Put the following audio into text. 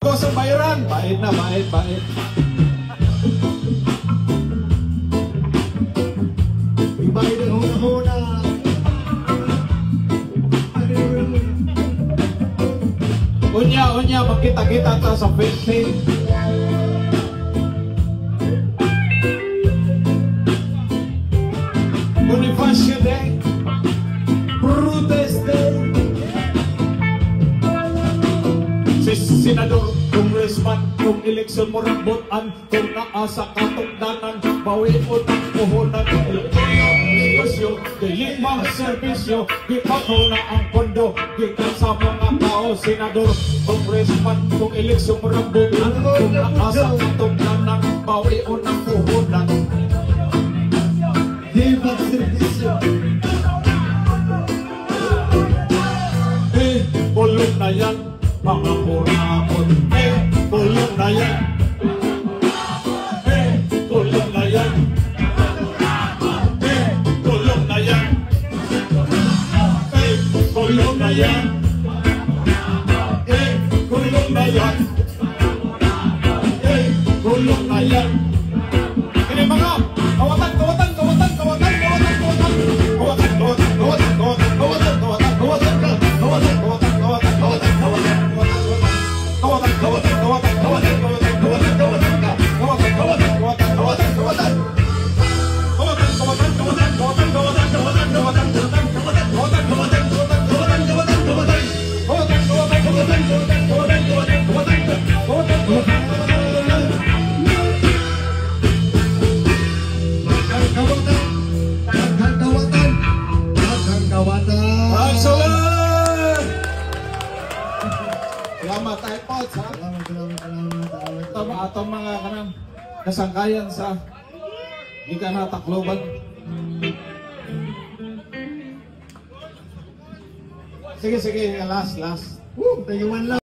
Ko sa bayaran, bait na, bait. Ibay na huna-huna. Unya, magkita-kita ta sa Facebook. Bonifacio Day, Brutus Day. Si Senador, Congressman, kung eleksyon mo rambutan, kung naasa katungdanan, bawiin mo ng puhunan. Edukasyon, diling mga serbisyo, gipako na ang pondo, gikan sa mga tao. Senador, Congressman, kung eleksyon mo rambutan, kung naasa katungdanan, bawiin mo ng puhunan. Diba servisyo? Bulong na yan, mga kurakot. Bulong na yan. Bulong na yan. Bulong na yan. Bulong na yan. Bulong na yan. Bulong na yan. Ini mga kawatan. Salamat tayo po sa atong mga kanang kasangkayan sa gikan na Tacloban. Sige, last. Tayuan lang.